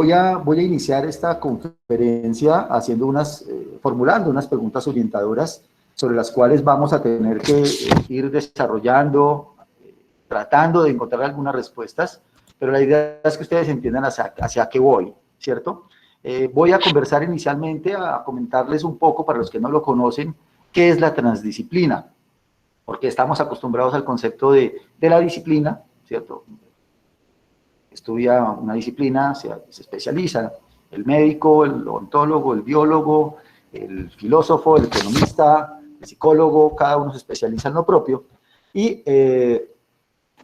Voy a iniciar esta conferencia haciendo formulando unas preguntas orientadoras sobre las cuales vamos a tener que ir desarrollando, tratando de encontrar algunas respuestas, pero la idea es que ustedes entiendan hacia qué voy, ¿cierto? Voy a conversar inicialmente, a comentarles un poco, para los que no lo conocen, qué es la transdisciplina, porque estamos acostumbrados al concepto de la disciplina, ¿cierto? Estudia una disciplina, se especializa, el médico, el odontólogo, el biólogo, el filósofo, el economista, el psicólogo, cada uno se especializa en lo propio,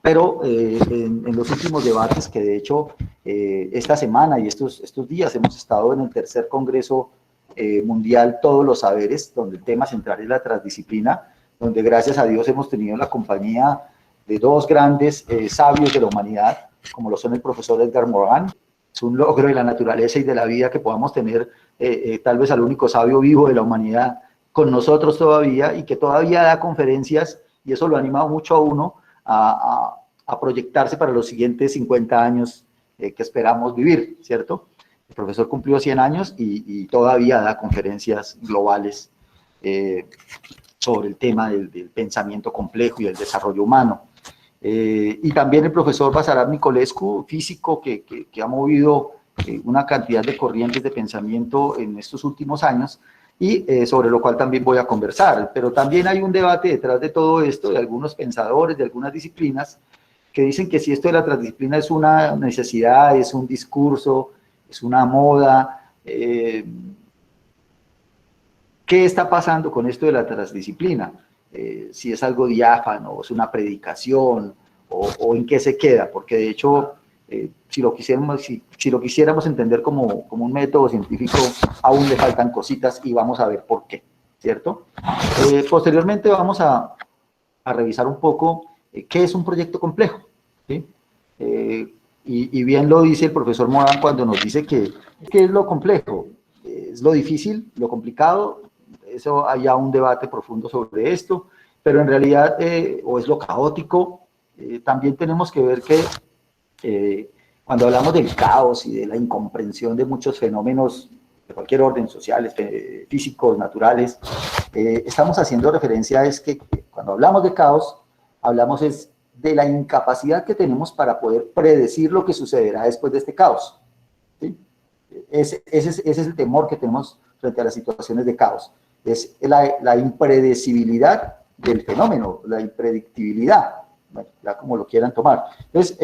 pero en los últimos debates, que de hecho esta semana y estos días hemos estado en el tercer Congreso Mundial Todos los Saberes, donde el tema central es la transdisciplina, donde gracias a Dios hemos tenido la compañía de dos grandes sabios de la humanidad, como lo son el profesor Edgar Morin. Es un logro de la naturaleza y de la vida que podamos tener tal vez al único sabio vivo de la humanidad con nosotros todavía, y que todavía da conferencias, y eso lo anima mucho a uno a proyectarse para los siguientes 50 años que esperamos vivir, ¿cierto? El profesor cumplió 100 años y todavía da conferencias globales sobre el tema del pensamiento complejo y el desarrollo humano. Y también el profesor Basarab Nicolescu, físico que ha movido una cantidad de corrientes de pensamiento en estos últimos años, y sobre lo cual también voy a conversar. Pero también hay un debate detrás de todo esto, de algunos pensadores, de algunas disciplinas, que dicen que si esto de la transdisciplina es una necesidad, es un discurso, es una moda. ¿Qué está pasando con esto de la transdisciplina? Si es algo diáfano, es una predicación, o en qué se queda, porque de hecho, si lo quisiéramos entender como un método científico, aún le faltan cositas, y vamos a ver por qué, ¿cierto? Posteriormente vamos a revisar un poco qué es un proyecto complejo, ¿sí? Y bien lo dice el profesor Morán cuando nos dice que es lo complejo, es lo difícil, lo complicado. Eso hay ya un debate profundo sobre esto, pero en realidad, o es lo caótico. También tenemos que ver que cuando hablamos del caos y de la incomprensión de muchos fenómenos de cualquier orden, sociales, físicos, naturales, estamos haciendo referencia a que cuando hablamos de caos, hablamos es de la incapacidad que tenemos para poder predecir lo que sucederá después de este caos, ¿sí? Ese es el temor que tenemos frente a las situaciones de caos. Es la impredecibilidad del fenómeno, la impredictibilidad, bueno, ya como lo quieran tomar. Entonces,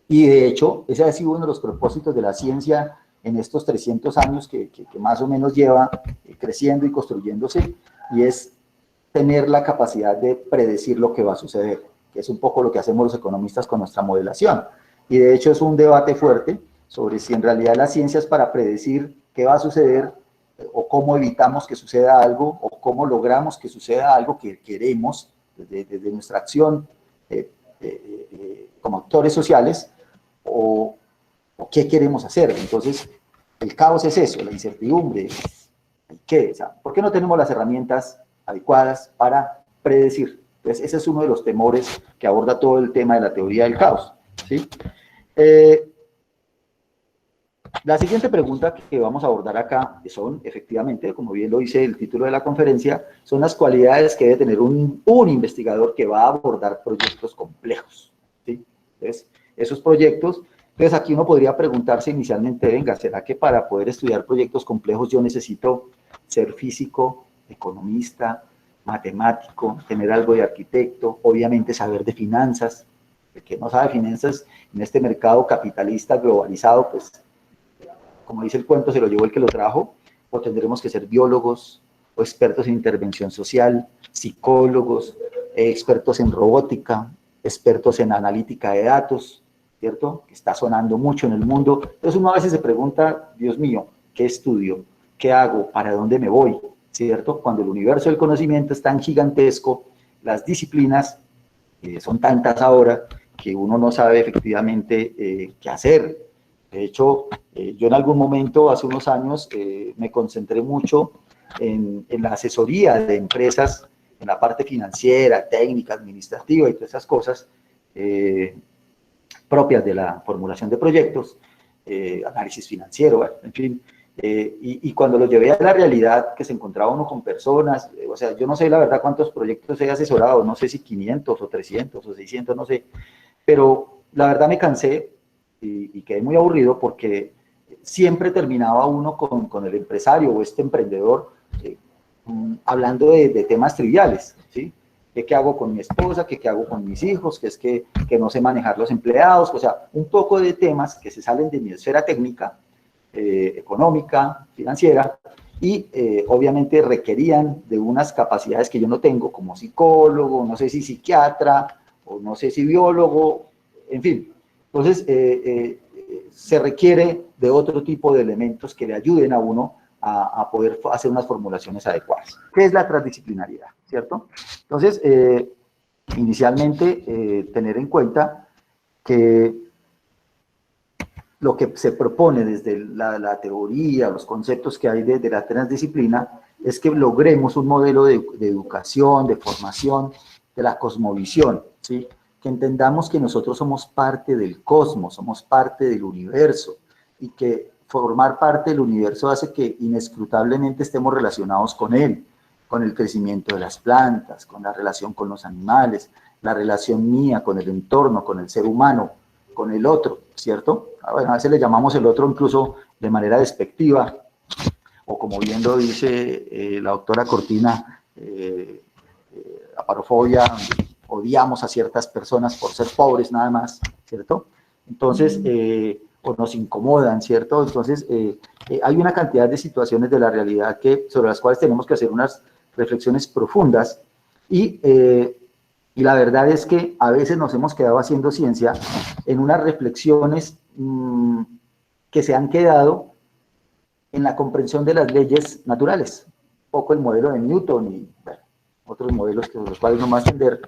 y de hecho, ese ha sido uno de los propósitos de la ciencia en estos 300 años que más o menos lleva creciendo y construyéndose, y es tener la capacidad de predecir lo que va a suceder, que es un poco lo que hacemos los economistas con nuestra modelación. Y de hecho es un debate fuerte sobre si en realidad la ciencia es para predecir qué va a suceder, o cómo evitamos que suceda algo, o cómo logramos que suceda algo que queremos desde nuestra acción como actores sociales, o qué queremos hacer. Entonces, el caos es eso, la incertidumbre. ¿Qué? O sea, ¿por qué no tenemos las herramientas adecuadas para predecir? Entonces, ese es uno de los temores que aborda todo el tema de la teoría del caos, ¿sí? La siguiente pregunta que vamos a abordar acá son, efectivamente, como bien lo dice el título de la conferencia, son las cualidades que debe tener un investigador que va a abordar proyectos complejos, ¿sí? Entonces, esos proyectos, entonces aquí uno podría preguntarse inicialmente, venga, ¿será que para poder estudiar proyectos complejos yo necesito ser físico, economista, matemático, tener algo de arquitecto, obviamente saber de finanzas? El que no sabe finanzas en este mercado capitalista globalizado, pues, como dice el cuento, se lo llevó el que lo trajo. O tendremos que ser biólogos, o expertos en intervención social, psicólogos, expertos en robótica, expertos en analítica de datos, ¿cierto? Que está sonando mucho en el mundo. Entonces uno a veces se pregunta, Dios mío, ¿qué estudio? ¿Qué hago? ¿Para dónde me voy? ¿Cierto? Cuando el universo del conocimiento es tan gigantesco, las disciplinas son tantas ahora que uno no sabe efectivamente qué hacer. De hecho, yo en algún momento, hace unos años, me concentré mucho en la asesoría de empresas, en la parte financiera, técnica, administrativa y todas esas cosas propias de la formulación de proyectos. análisis financiero, bueno, en fin. Y cuando lo llevé a la realidad, que se encontraba uno con personas, o sea, yo no sé la verdad cuántos proyectos he asesorado, no sé si 500 o 300 o 600, no sé, pero la verdad me cansé y quedé muy aburrido porque siempre terminaba uno con el empresario o este emprendedor hablando de temas triviales, ¿sí? ¿Qué hago con mi esposa? ¿Qué hago con mis hijos? Que es que no sé manejar los empleados, o sea, un poco de temas que se salen de mi esfera técnica, económica, financiera, y obviamente requerían de unas capacidades que yo no tengo como psicólogo, no sé si psiquiatra, o no sé si biólogo, en fin. Entonces, se requiere de otro tipo de elementos que le ayuden a uno a poder hacer unas formulaciones adecuadas. ¿Qué es la transdisciplinariedad? ¿Cierto? Entonces, inicialmente, tener en cuenta que lo que se propone desde la teoría, los conceptos que hay de la transdisciplina, es que logremos un modelo de educación, de formación, de la cosmovisión, ¿sí? Que entendamos que nosotros somos parte del cosmos, somos parte del universo, y que formar parte del universo hace que inescrutablemente estemos relacionados con él, con el crecimiento de las plantas, con la relación con los animales, la relación mía con el entorno, con el ser humano, con el otro, ¿cierto? Bueno, a veces le llamamos el otro incluso de manera despectiva, o como bien lo dice la doctora Cortina, aparofobia, odiamos a ciertas personas por ser pobres nada más, ¿cierto? Entonces, o nos incomodan, ¿cierto? Entonces, hay una cantidad de situaciones de la realidad sobre las cuales tenemos que hacer unas reflexiones profundas y la verdad es que a veces nos hemos quedado haciendo ciencia en unas reflexiones que se han quedado en la comprensión de las leyes naturales. Un poco el modelo de Newton y bueno, otros modelos sobre los cuales no más entender,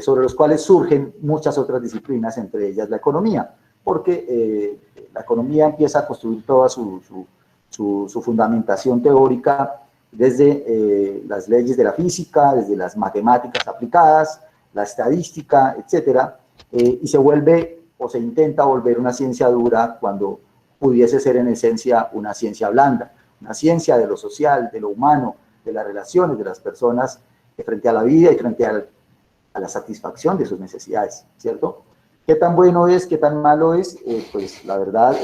sobre los cuales surgen muchas otras disciplinas, entre ellas la economía, porque la economía empieza a construir toda su fundamentación teórica desde las leyes de la física, desde las matemáticas aplicadas, la estadística, etcétera, y se vuelve o se intenta volver una ciencia dura cuando pudiese ser en esencia una ciencia blanda, una ciencia de lo social, de lo humano, de las relaciones de las personas frente a la vida y frente a la satisfacción de sus necesidades, ¿cierto? ¿Qué tan bueno es, qué tan malo es? Pues la verdad,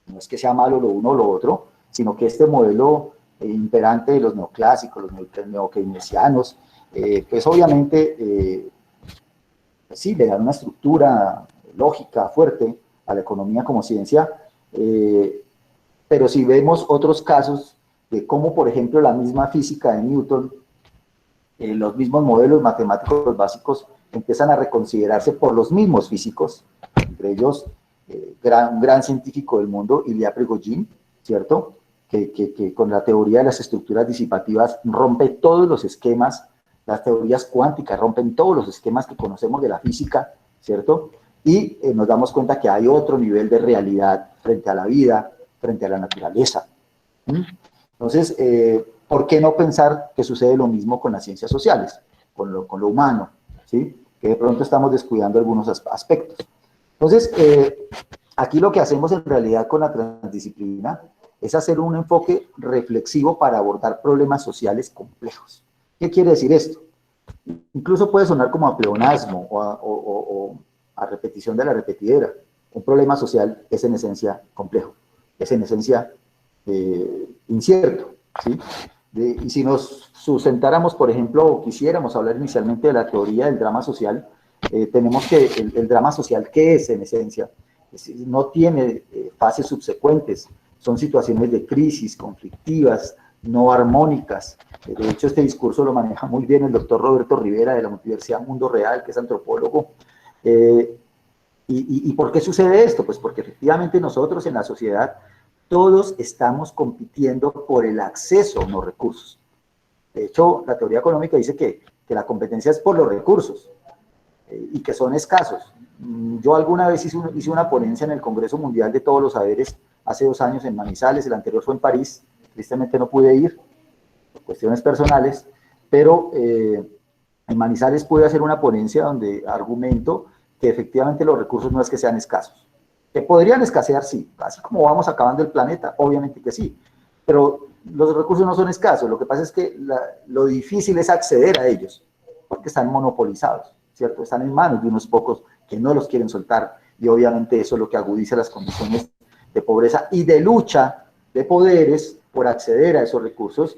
no es que sea malo lo uno o lo otro, sino que este modelo imperante de los neoclásicos, los neokeynesianos, pues obviamente sí, le dan una estructura lógica fuerte a la economía como ciencia, pero si vemos otros casos de cómo, por ejemplo, la misma física de Newton, los mismos modelos matemáticos básicos empiezan a reconsiderarse por los mismos físicos, entre ellos un gran científico del mundo, Ilya Prigogine, ¿cierto? Que con la teoría de las estructuras disipativas rompe todos los esquemas, las teorías cuánticas rompen todos los esquemas que conocemos de la física, ¿cierto? Y nos damos cuenta que hay otro nivel de realidad frente a la vida, frente a la naturaleza. Entonces, ¿por qué no pensar que sucede lo mismo con las ciencias sociales, con lo humano, ¿sí? Que de pronto estamos descuidando algunos aspectos. Entonces, aquí lo que hacemos en realidad con la transdisciplina es hacer un enfoque reflexivo para abordar problemas sociales complejos. ¿Qué quiere decir esto? Incluso puede sonar como a pleonasmo o a repetición de la repetidera. Un problema social es en esencia complejo, es en esencia incierto, ¿sí? Y si nos sustentáramos, por ejemplo, o quisiéramos hablar inicialmente de la teoría del drama social, tenemos que el drama social, ¿qué es en esencia? No tiene fases subsecuentes, son situaciones de crisis, conflictivas, no armónicas. De hecho, este discurso lo maneja muy bien el doctor Roberto Rivera de la Universidad Mundo Real, que es antropólogo. ¿Y por qué sucede esto? Pues porque efectivamente nosotros en la sociedad todos estamos compitiendo por el acceso a unos recursos. De hecho, la teoría económica dice que la competencia es por los recursos y que son escasos. Yo alguna vez hice una ponencia en el Congreso Mundial de Todos los Saberes hace 2 años en Manizales, el anterior fue en París, tristemente no pude ir por cuestiones personales, pero en Manizales pude hacer una ponencia donde argumento que efectivamente los recursos no es que sean escasos, Que podrían escasear, sí, así como vamos acabando el planeta, obviamente que sí, pero los recursos no son escasos, lo que pasa es que lo difícil es acceder a ellos, porque están monopolizados, ¿cierto? Están en manos de unos pocos que no los quieren soltar, y obviamente eso es lo que agudiza las condiciones de pobreza y de lucha de poderes por acceder a esos recursos.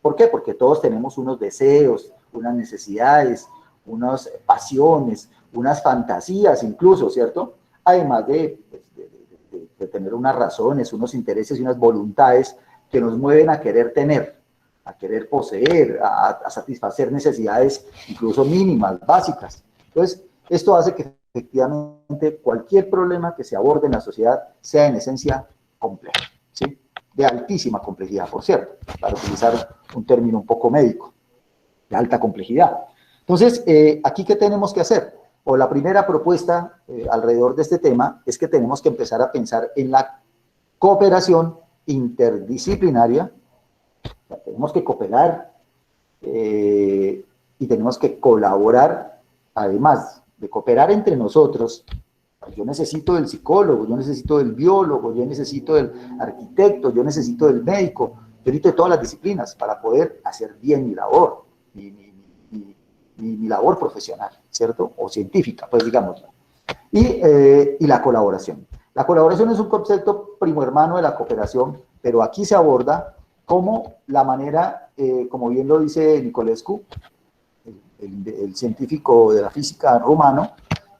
¿Por qué? Porque todos tenemos unos deseos, unas necesidades, unas pasiones, unas fantasías incluso, ¿cierto? Además de tener unas razones, unos intereses y unas voluntades que nos mueven a querer tener, a querer poseer, a satisfacer necesidades incluso mínimas, básicas. Entonces, esto hace que efectivamente cualquier problema que se aborde en la sociedad sea en esencia complejo, ¿sí? De altísima complejidad, por cierto, para utilizar un término un poco médico, de alta complejidad. Entonces, ¿aquí qué tenemos que hacer? O la primera propuesta alrededor de este tema es que tenemos que empezar a pensar en la cooperación interdisciplinaria. O sea, tenemos que cooperar y tenemos que colaborar, además de cooperar entre nosotros. Yo necesito del psicólogo, yo necesito del biólogo, yo necesito del arquitecto, yo necesito del médico, yo necesito de todas las disciplinas para poder hacer bien mi labor, mi labor profesional, ¿cierto? O científica, pues digámoslo. Y la colaboración. La colaboración es un concepto primo hermano de la cooperación, pero aquí se aborda como la manera, como bien lo dice Nicolescu, el científico de la física rumano,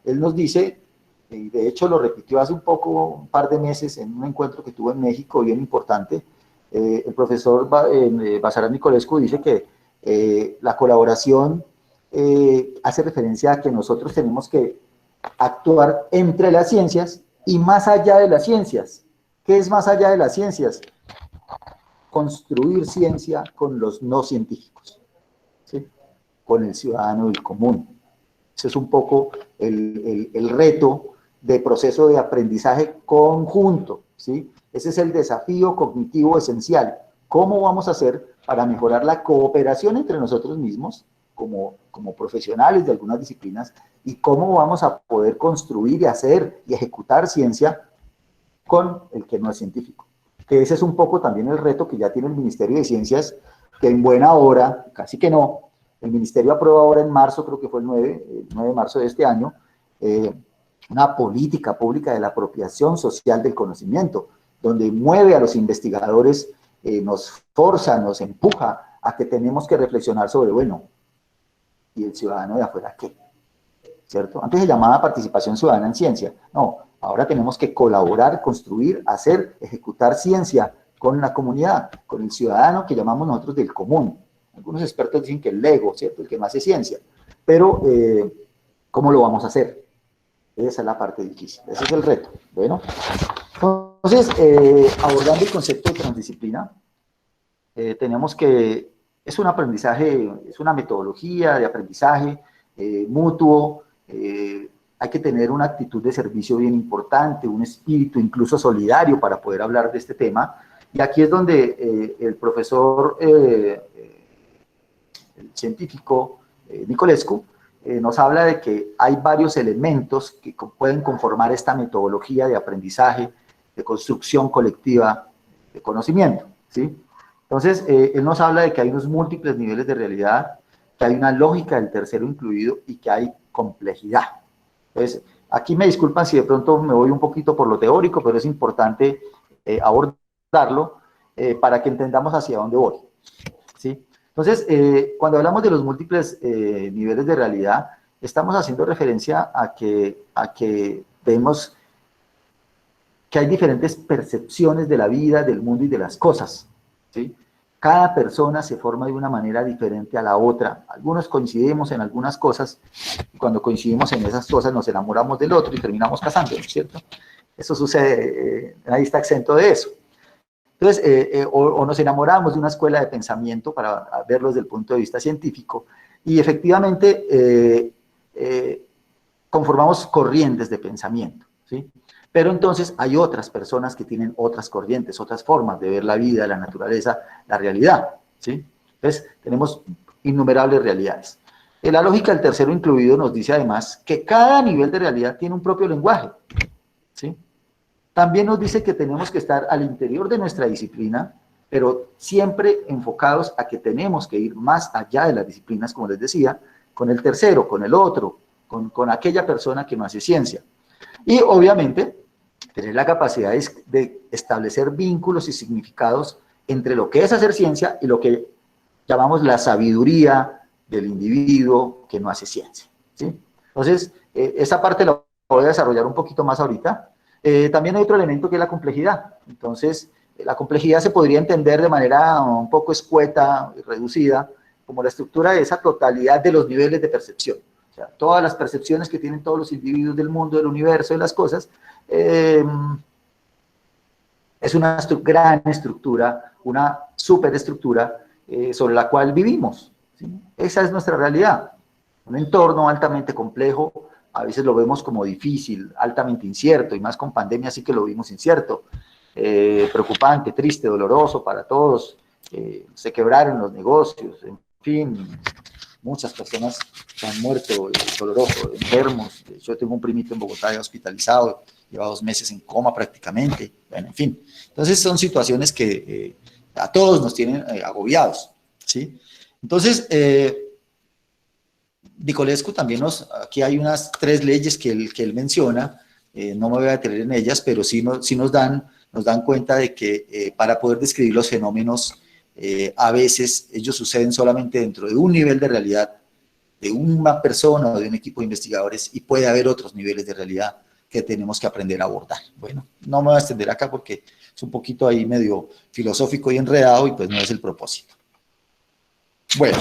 él nos dice, y de hecho lo repitió hace un par de meses en un encuentro que tuvo en México, bien importante, el profesor Basarán Nicolescu dice que la colaboración hace referencia a que nosotros tenemos que actuar entre las ciencias y más allá de las ciencias. ¿Qué es más allá de las ciencias? Construir ciencia con los no científicos, ¿sí? Con el ciudadano del común. Ese es un poco el reto de proceso de aprendizaje conjunto, ¿sí? Ese es el desafío cognitivo esencial. ¿Cómo vamos a hacer para mejorar la cooperación entre nosotros mismos, como profesionales de algunas disciplinas, y cómo vamos a poder construir y hacer y ejecutar ciencia con el que no es científico? Que ese es un poco también el reto que ya tiene el Ministerio de Ciencias, que en buena hora, casi que no, el Ministerio aprueba ahora en marzo, creo que fue el 9 de marzo de este año, una política pública de la apropiación social del conocimiento, donde mueve a los investigadores, nos forza, nos empuja a que tenemos que reflexionar sobre, bueno, ¿y el ciudadano de afuera qué? ¿Cierto? Antes se llamaba participación ciudadana en ciencia. No, ahora tenemos que colaborar, construir, hacer, ejecutar ciencia con la comunidad, con el ciudadano que llamamos nosotros del común. Algunos expertos dicen que el ego, ¿cierto? El que más hace ciencia. Pero, ¿cómo lo vamos a hacer? Esa es la parte difícil, ese es el reto. Bueno, entonces, abordando el concepto de transdisciplina, tenemos que, es un aprendizaje, es una metodología de aprendizaje mutuo, hay que tener una actitud de servicio bien importante, un espíritu incluso solidario para poder hablar de este tema, y aquí es donde el profesor, el científico Nicolescu, nos habla de que hay varios elementos que pueden conformar esta metodología de aprendizaje, de construcción colectiva de conocimiento, ¿sí? Entonces, él nos habla de que hay unos múltiples niveles de realidad, que hay una lógica del tercero incluido y que hay complejidad. Entonces, aquí me disculpan si de pronto me voy un poquito por lo teórico, pero es importante abordarlo para que entendamos hacia dónde voy, ¿sí? Entonces, cuando hablamos de los múltiples niveles de realidad, estamos haciendo referencia a que vemos que hay diferentes percepciones de la vida, del mundo y de las cosas, ¿sí? Cada persona se forma de una manera diferente a la otra. Algunos coincidimos en algunas cosas, y cuando coincidimos en esas cosas nos enamoramos del otro y terminamos casándonos, ¿cierto? Eso sucede, nadie está exento de eso. Entonces, o nos enamoramos de una escuela de pensamiento para verlo desde el punto de vista científico, y efectivamente conformamos corrientes de pensamiento, ¿sí? Pero entonces hay otras personas que tienen otras corrientes, otras formas de ver la vida, la naturaleza, la realidad, ¿sí? Entonces, tenemos innumerables realidades. La lógica del tercero incluido nos dice además que cada nivel de realidad tiene un propio lenguaje, ¿sí? También nos dice que tenemos que estar al interior de nuestra disciplina, pero siempre enfocados a que tenemos que ir más allá de las disciplinas, como les decía, con el tercero, con el otro, con aquella persona que no hace ciencia. Y obviamente, tener la capacidad de establecer vínculos y significados entre lo que es hacer ciencia y lo que llamamos la sabiduría del individuo que no hace ciencia, ¿sí? Entonces, esa parte la voy a desarrollar un poquito más ahorita. También hay otro elemento que es la complejidad. Entonces, la complejidad se podría entender de manera un poco escueta y reducida como la estructura de esa totalidad de los niveles de percepción. O sea, todas las percepciones que tienen todos los individuos del mundo, del universo, de las cosas, es una gran estructura, una superestructura sobre la cual vivimos, ¿sí? Esa es nuestra realidad. Un entorno altamente complejo, a veces lo vemos como difícil, altamente incierto, y más con pandemia sí que lo vimos incierto, preocupante, triste, doloroso para todos, se quebraron los negocios, en fin, muchas personas se han muerto, doloroso, enfermos. Yo tengo un primito en Bogotá hospitalizado, lleva 2 meses en coma prácticamente, bueno, en fin. Entonces son situaciones que a todos nos tienen agobiados, ¿sí? Entonces, Nicolescu también aquí hay unas 3 leyes que él menciona, no me voy a detener en ellas, pero sí nos dan cuenta de que para poder describir los fenómenos, a veces ellos suceden solamente dentro de un nivel de realidad, de una persona o de un equipo de investigadores, y puede haber otros niveles de realidad que tenemos que aprender a abordar. Bueno, no me voy a extender acá porque es un poquito ahí medio filosófico y enredado, y pues no es el propósito. Bueno,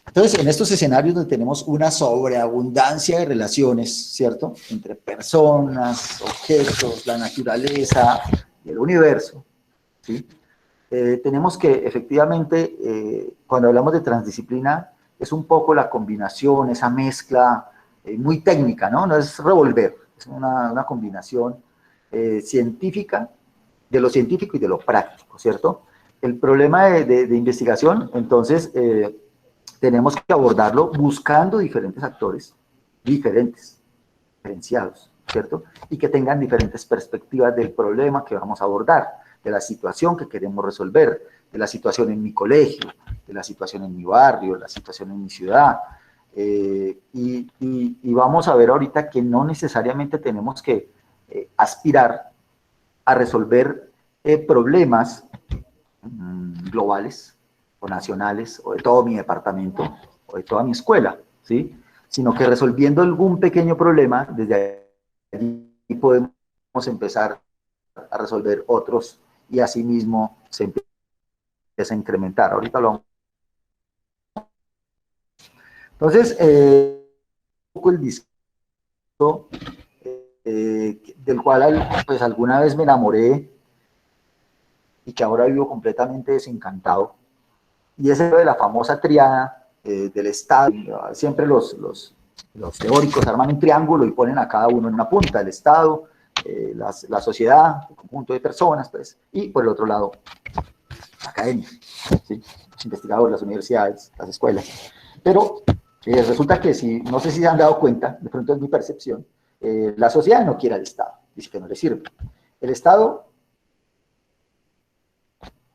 entonces, en estos escenarios donde tenemos una sobreabundancia de relaciones, ¿cierto?, entre personas, objetos, la naturaleza y el universo, ¿sí?, tenemos que efectivamente, cuando hablamos de transdisciplina, es un poco la combinación, esa mezcla muy técnica, ¿no? No es revolver, es una combinación científica, de lo científico y de lo práctico, ¿cierto? El problema de investigación, entonces, tenemos que abordarlo buscando diferentes actores, diferenciados, ¿cierto? Y que tengan diferentes perspectivas del problema que vamos a abordar, de la situación que queremos resolver, de la situación en mi colegio, de la situación en mi barrio, de la situación en mi ciudad. Y vamos a ver ahorita que no necesariamente tenemos que aspirar a resolver problemas globales o nacionales, o de todo mi departamento, o de toda mi escuela, ¿sí?, sino que resolviendo algún pequeño problema, desde allí podemos empezar a resolver otros, y asimismo se empieza a incrementar. Ahorita lo vamos. Entonces, un poco el disco del cual pues alguna vez me enamoré y que ahora vivo completamente desencantado, y es de la famosa triada del Estado. Siempre los teóricos arman un triángulo y ponen a cada uno en una punta: el Estado, la sociedad, el conjunto de personas, pues, y por el otro lado, la academia, ¿sí?, los investigadores, las universidades, las escuelas. Pero resulta que, no sé si se han dado cuenta, de pronto es mi percepción, la sociedad no quiere al Estado, dice que no le sirve. El Estado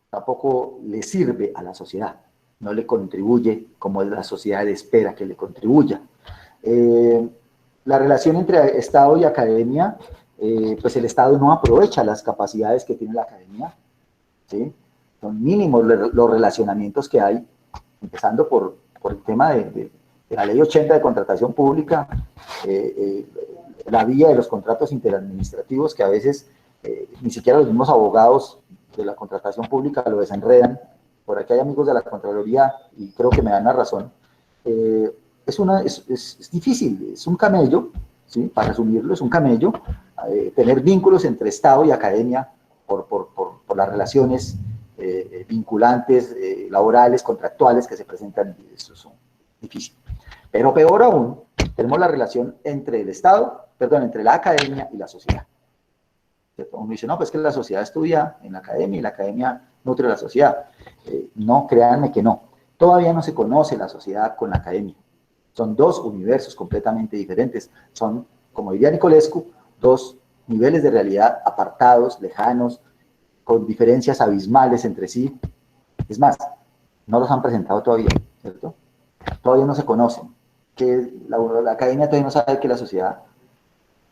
tampoco le sirve a la sociedad, no le contribuye como la sociedad espera que le contribuya. La relación entre Estado y academia, pues el Estado no aprovecha las capacidades que tiene la academia, ¿sí? Son mínimos los relacionamientos que hay, empezando por el tema de la Ley 80 de contratación pública, la vía de los contratos interadministrativos, que a veces ni siquiera los mismos abogados de la contratación pública lo desenredan. Por aquí hay amigos de la Contraloría y creo que me dan la razón. Es difícil, es un camello, ¿sí?, para resumirlo, es un camello tener vínculos entre Estado y academia por las relaciones vinculantes, laborales, contractuales que se presentan. Eso es difícil. Pero peor aún, tenemos la relación entre el Estado, entre la academia y la sociedad. Uno dice, no, pues que la sociedad estudia en la academia y la academia nutre a la sociedad. No, créanme que no. Todavía no se conoce la sociedad con la academia, Son dos universos completamente diferentes. Son, como diría Nicolescu, dos niveles de realidad apartados, lejanos, con diferencias abismales entre sí. Es más, no los han presentado todavía, ¿cierto? Todavía no se conocen. Que la academia todavía no sabe que la sociedad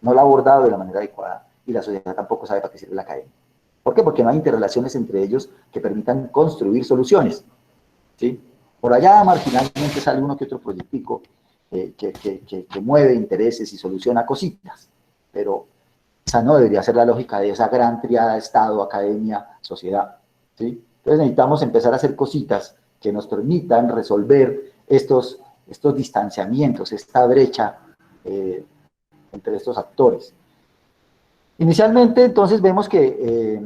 no la ha abordado de la manera adecuada y la sociedad tampoco sabe para qué sirve la academia. ¿Por qué? Porque no hay interrelaciones entre ellos que permitan construir soluciones, ¿sí? Por allá marginalmente sale uno que otro proyectico que mueve intereses y soluciona cositas, pero esa no debería ser la lógica de esa gran triada Estado, academia, sociedad, ¿sí? Entonces necesitamos empezar a hacer cositas que nos permitan resolver estos distanciamientos, esta brecha entre estos actores. Inicialmente, entonces, vemos que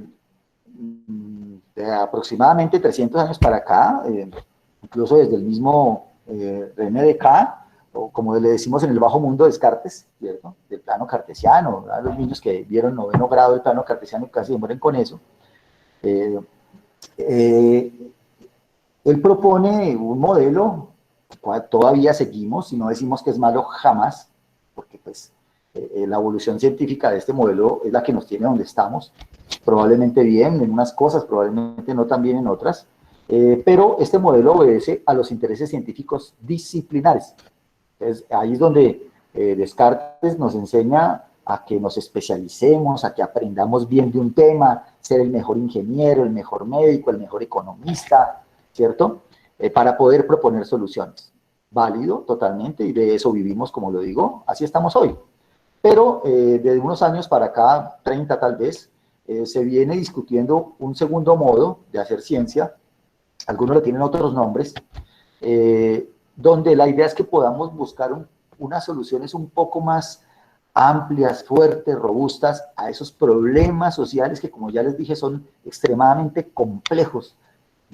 de aproximadamente 300 años para acá, incluso desde el mismo René Descartes, o como le decimos en el bajo mundo, Descartes, ¿cierto? Del plano cartesiano, ¿verdad? Los niños que vieron noveno grado del plano cartesiano casi se mueren con eso. Eh, eh, Él propone un modelo, cual todavía seguimos, y no decimos que es malo jamás, porque pues la evolución científica de este modelo es la que nos tiene donde estamos, probablemente bien en unas cosas, probablemente no tan bien en otras, pero este modelo obedece a los intereses científicos disciplinares. Entonces, ahí es donde Descartes nos enseña a que nos especialicemos, a que aprendamos bien de un tema, ser el mejor ingeniero, el mejor médico, el mejor economista, ¿cierto? Para poder proponer soluciones. Válido totalmente, y de eso vivimos, como lo digo, así estamos hoy. Pero de unos años para acá, 30 tal vez, se viene discutiendo un segundo modo de hacer ciencia, algunos le tienen otros nombres, donde la idea es que podamos buscar unas soluciones un poco más amplias, fuertes, robustas a esos problemas sociales que, como ya les dije, son extremadamente complejos,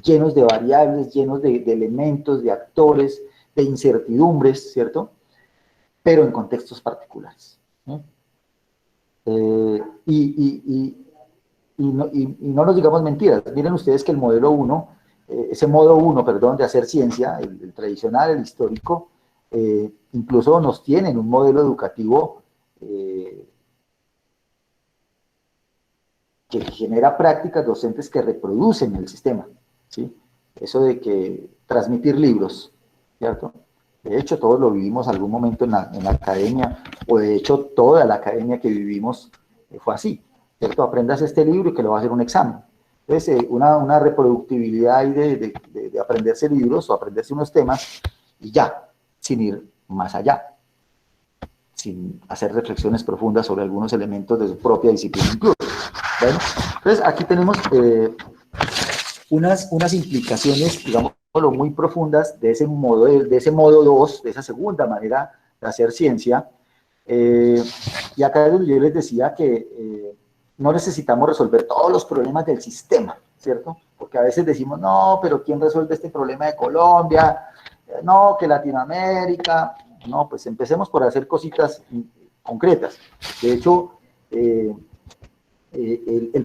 llenos de variables, llenos de elementos, de actores, de incertidumbres, ¿cierto? Pero en contextos particulares. ¿Sí? Y no nos digamos mentiras. Miren ustedes que el modelo 1, ese modo 1, perdón, de hacer ciencia, el tradicional, el histórico, incluso nos tienen un modelo educativo que genera prácticas docentes que reproducen el sistema, ¿sí? Eso de que transmitir libros, ¿cierto? De hecho, todos lo vivimos algún momento en la academia, o de hecho, toda la academia que vivimos fue así, ¿cierto? Aprendas este libro y que lo va a hacer un examen. Entonces, una reproductibilidad ahí de aprenderse libros o aprenderse unos temas y ya, sin ir más allá, sin hacer reflexiones profundas sobre algunos elementos de su propia disciplina incluso. Bueno, entonces aquí tenemos unas implicaciones, digamos, muy profundas de ese modo 2, de esa segunda manera de hacer ciencia. Y acá yo les decía que no necesitamos resolver todos los problemas del sistema, ¿cierto? Porque a veces decimos, no, pero ¿quién resuelve este problema de Colombia? No, que Latinoamérica. No, pues empecemos por hacer cositas concretas. De hecho, el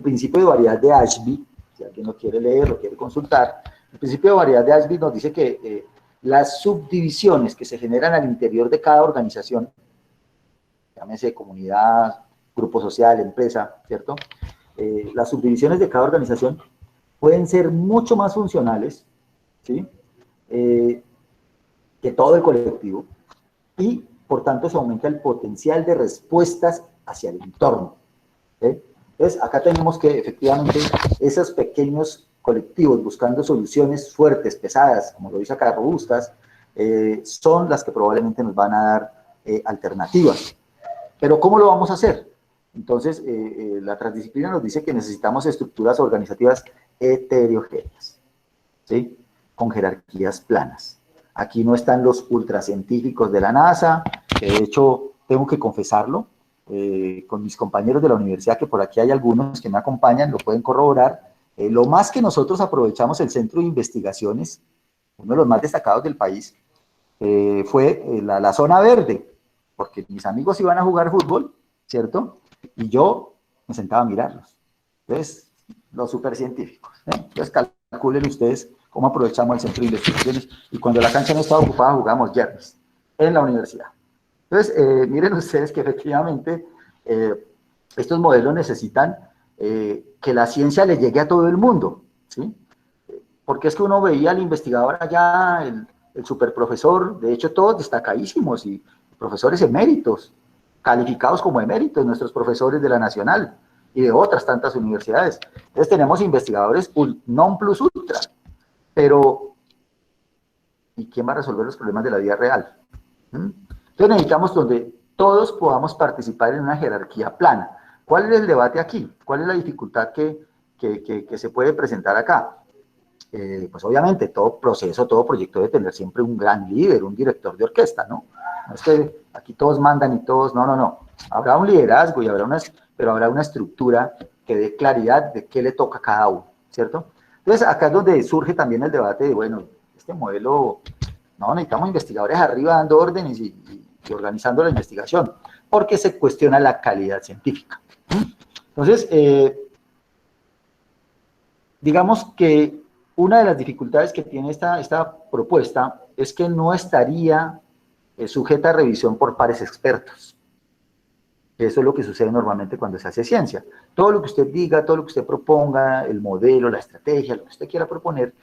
principio de variedad de Ashby, si alguien lo quiere leer, lo quiere consultar, el principio de variedad de Ashby nos dice que las subdivisiones que se generan al interior de cada organización, llámese comunidad, grupo social, empresa, ¿cierto? Las subdivisiones de cada organización pueden ser mucho más funcionales, ¿sí? Que todo el colectivo, y por tanto se aumenta el potencial de respuestas hacia el entorno. ¿Sí? Entonces, acá tenemos que efectivamente esos pequeños colectivos buscando soluciones fuertes, pesadas, como lo dice acá, robustas, son las que probablemente nos van a dar alternativas. Pero ¿cómo lo vamos a hacer? Entonces, la transdisciplina nos dice que necesitamos estructuras organizativas heterogéneas, ¿sí? Con jerarquías planas. Aquí no están los ultracientíficos de la NASA, que de hecho, tengo que confesarlo, con mis compañeros de la universidad, que por aquí hay algunos que me acompañan, lo pueden corroborar. Lo más que nosotros aprovechamos el centro de investigaciones, uno de los más destacados del país, fue la zona verde, porque mis amigos iban a jugar fútbol, ¿cierto? Y yo me sentaba a mirarlos. Entonces, los supercientíficos. Entonces, calculen ustedes cómo aprovechamos el centro de investigaciones, y cuando la cancha no estaba ocupada, jugamos yernes. en la universidad. Entonces, miren ustedes que efectivamente estos modelos necesitan que la ciencia le llegue a todo el mundo, ¿sí? Porque es que uno veía al investigador allá, el superprofesor, de hecho todos destacadísimos y profesores eméritos, calificados como eméritos, nuestros profesores de la Nacional y de otras tantas universidades. Entonces tenemos investigadores non plus ultra, pero ¿y quién va a resolver los problemas de la vida real? Entonces necesitamos donde todos podamos participar en una jerarquía plana. ¿Cuál es el debate aquí? ¿Cuál es la dificultad que se puede presentar acá? Pues obviamente todo proceso, todo proyecto debe tener siempre un gran líder, un director de orquesta, ¿no? No es que aquí todos mandan y todos, no, no, no. Habrá un liderazgo y pero habrá una estructura que dé claridad de qué le toca a cada uno, ¿cierto? Entonces acá es donde surge también el debate de, bueno, este modelo, no, necesitamos investigadores arriba dando órdenes y organizando la investigación, porque se cuestiona la calidad científica. Entonces, digamos que una de las dificultades que tiene esta propuesta es que no estaría sujeta a revisión por pares expertos. Eso es lo que sucede normalmente cuando se hace ciencia. Todo lo que usted diga, todo lo que usted proponga, el modelo, la estrategia, lo que usted quiera proponer,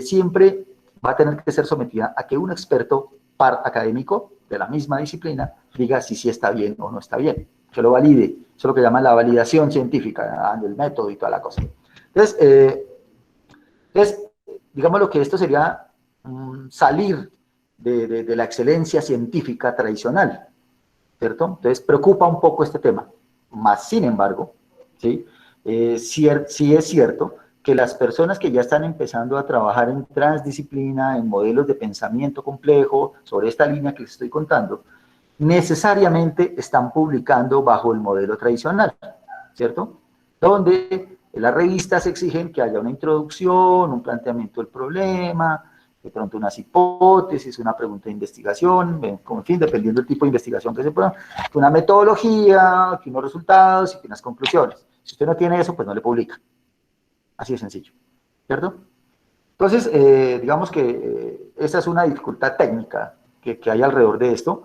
siempre va a tener que ser sometida a que un experto par académico de la misma disciplina diga si sí está bien o no está bien, que lo valide. Eso es lo que llaman la validación científica, el método y toda la cosa. Entonces, digamos lo que esto sería salir de la excelencia científica tradicional, ¿cierto? Entonces preocupa un poco este tema, más sin embargo, ¿sí? Sí es cierto que las personas que ya están empezando a trabajar en transdisciplina, en modelos de pensamiento complejo, sobre esta línea que les estoy contando, necesariamente están publicando bajo el modelo tradicional, ¿cierto? Donde las revistas exigen que haya una introducción, un planteamiento del problema, de pronto unas hipótesis, una pregunta de investigación, en fin, dependiendo del tipo de investigación que se pueda, una metodología, que unos resultados y que unas conclusiones. Si usted no tiene eso, pues no le publica. Así de sencillo, ¿cierto? Entonces, digamos que esa es una dificultad técnica que hay alrededor de esto,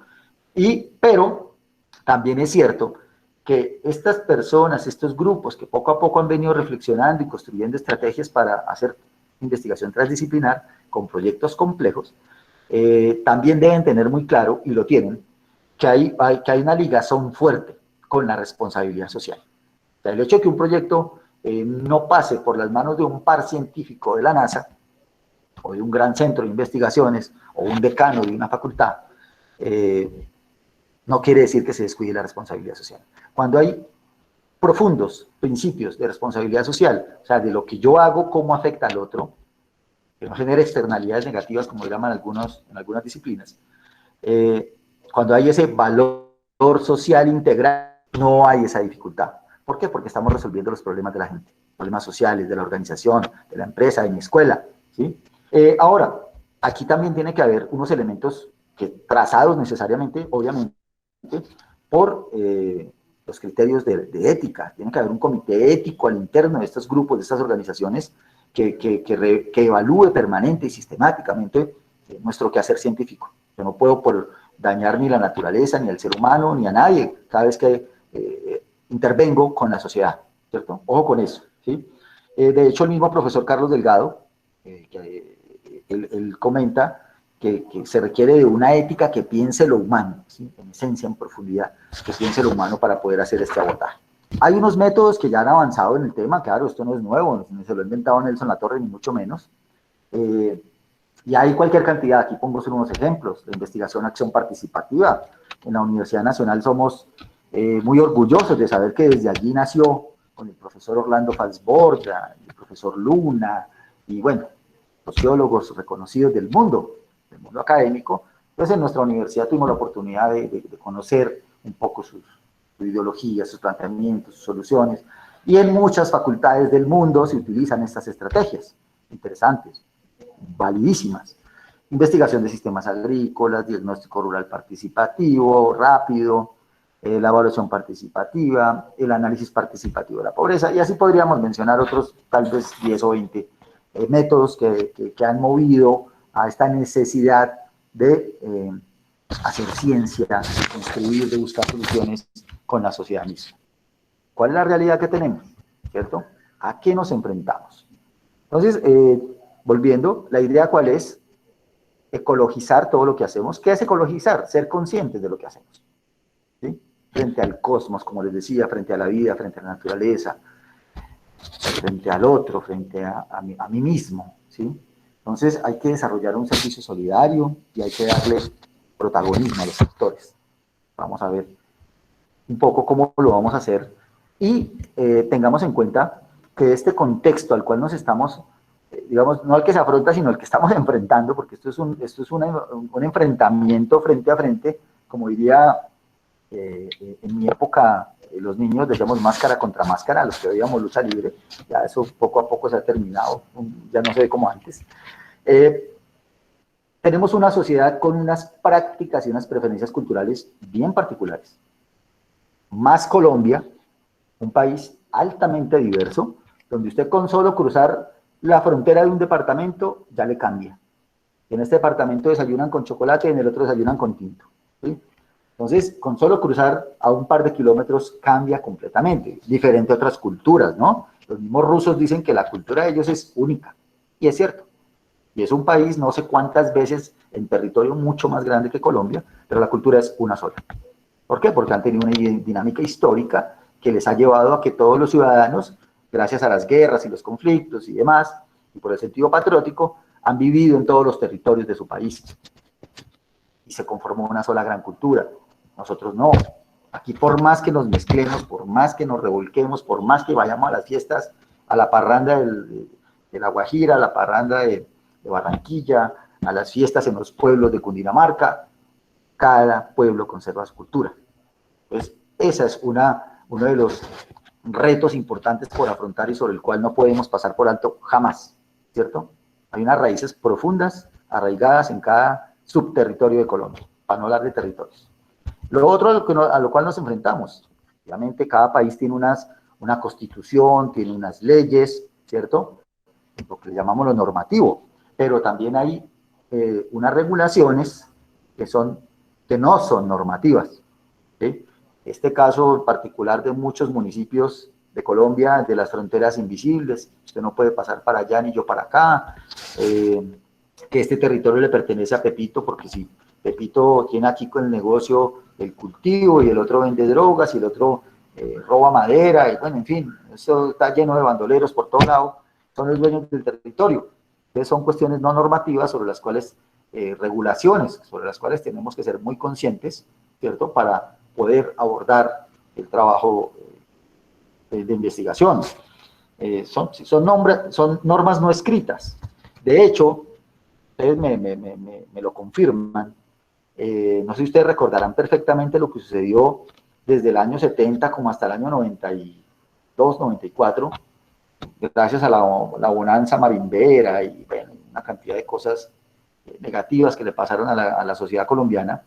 pero también es cierto que estas personas, estos grupos que poco a poco han venido reflexionando y construyendo estrategias para hacer investigación transdisciplinar con proyectos complejos, también deben tener muy claro, y lo tienen, que hay una ligazón fuerte con la responsabilidad social. O sea, el hecho de que un proyecto no pase por las manos de un par científico de la NASA, o de un gran centro de investigaciones, o un decano de una facultad, no quiere decir que se descuide la responsabilidad social. Cuando hay profundos principios de responsabilidad social, o sea, de lo que yo hago, cómo afecta al otro, que no genera externalidades negativas, como llaman en algunas disciplinas, cuando hay ese valor social integral, no hay esa dificultad. ¿Por qué? Porque estamos resolviendo los problemas de la gente, problemas sociales, de la organización, de la empresa, de mi escuela, ¿sí? Ahora, aquí también tiene que haber unos elementos que trazados necesariamente, obviamente, por los criterios de ética. Tiene que haber un comité ético al interno de estos grupos, de estas organizaciones, que evalúe permanente y sistemáticamente nuestro quehacer científico. Yo no puedo dañar ni la naturaleza, ni al ser humano, ni a nadie, cada vez que intervengo con la sociedad, ¿cierto? Ojo con eso, ¿sí? De hecho, el mismo profesor Carlos Delgado, él comenta que se requiere de una ética que piense lo humano, ¿sí? En esencia, en profundidad, que piense lo humano para poder hacer este abordaje. Hay unos métodos que ya han avanzado en el tema, claro, esto no es nuevo, no se lo ha inventado Nelson Latorre, ni mucho menos, y hay cualquier cantidad, aquí pongo solo unos ejemplos, de investigación, acción participativa. En la Universidad Nacional somos muy orgullosos de saber que desde allí nació, con el profesor Orlando Falsborda, el profesor Luna, y bueno, sociólogos reconocidos del mundo académico. Entonces en nuestra universidad tuvimos la oportunidad de conocer un poco su ideología, sus planteamientos, sus soluciones, y en muchas facultades del mundo se utilizan estas estrategias interesantes, validísimas. Investigación de sistemas agrícolas, diagnóstico rural participativo, rápido, la evaluación participativa, el análisis participativo de la pobreza, y así podríamos mencionar otros tal vez 10 o 20 métodos que han movido a esta necesidad de hacer ciencia, de construir, de buscar soluciones con la sociedad misma. ¿Cuál es la realidad que tenemos? ¿Cierto? ¿A qué nos enfrentamos? Entonces, volviendo, la idea ¿cuál es? Ecologizar todo lo que hacemos. ¿Qué es ecologizar? Ser conscientes de lo que hacemos, ¿sí? Frente al cosmos, como les decía, frente a la vida, frente a la naturaleza, frente al otro, frente a mí mismo, ¿sí? Entonces hay que desarrollar un servicio solidario y hay que darle protagonismo a los sectores. Vamos a ver un poco cómo lo vamos a hacer y tengamos en cuenta que este contexto al cual nos estamos, digamos, no al que se afronta, sino al que estamos enfrentando, porque esto es un enfrentamiento frente a frente, como diría en mi época, los niños decíamos máscara contra máscara, los que veíamos lucha libre, ya eso poco a poco se ha terminado, ya no se ve como antes. Tenemos una sociedad con unas prácticas y unas preferencias culturales bien particulares. Más Colombia, un país altamente diverso, donde usted con solo cruzar la frontera de un departamento ya le cambia. En este departamento desayunan con chocolate y en el otro desayunan con tinto, ¿sí? Entonces, con solo cruzar a un par de kilómetros cambia completamente, diferente a otras culturas, ¿no? Los mismos rusos dicen que la cultura de ellos es única, y es cierto. Y es un país no sé cuántas veces en territorio mucho más grande que Colombia, pero la cultura es una sola. ¿Por qué? Porque han tenido una dinámica histórica que les ha llevado a que todos los ciudadanos, gracias a las guerras y los conflictos y demás, y por el sentido patriótico, han vivido en todos los territorios de su país. Y se conformó una sola gran cultura. Nosotros no. Aquí por más que nos mezclemos, por más que nos revolquemos, por más que vayamos a las fiestas, a la parranda de La Guajira, a la parranda de Barranquilla, a las fiestas en los pueblos de Cundinamarca, cada pueblo conserva su cultura. Entonces, esa es uno de los retos importantes por afrontar y sobre el cual no podemos pasar por alto jamás, ¿cierto? Hay unas raíces profundas, arraigadas en cada subterritorio de Colombia, para no hablar de territorios. Lo otro a lo cual nos enfrentamos, obviamente cada país tiene una constitución, tiene unas leyes, ¿cierto? Lo que le llamamos lo normativo, pero también hay unas regulaciones que no son normativas, ¿sí? Este caso particular de muchos municipios de Colombia, de las fronteras invisibles, usted no puede pasar para allá ni yo para acá, que este territorio le pertenece a Pepito, porque si Pepito tiene aquí con el negocio el cultivo y el otro vende drogas y el otro roba madera, y bueno, en fin, eso está lleno de bandoleros por todo lado, son los dueños del territorio. Entonces son cuestiones no normativas sobre las cuales, regulaciones, sobre las cuales tenemos que ser muy conscientes, ¿cierto?, para poder abordar el trabajo de investigación. Son normas no escritas. De hecho, ustedes me lo confirman, no sé si ustedes recordarán perfectamente lo que sucedió desde el año 70 como hasta el año 92, 94, gracias a la bonanza marimbera y bueno, una cantidad de cosas negativas que le pasaron a la sociedad colombiana.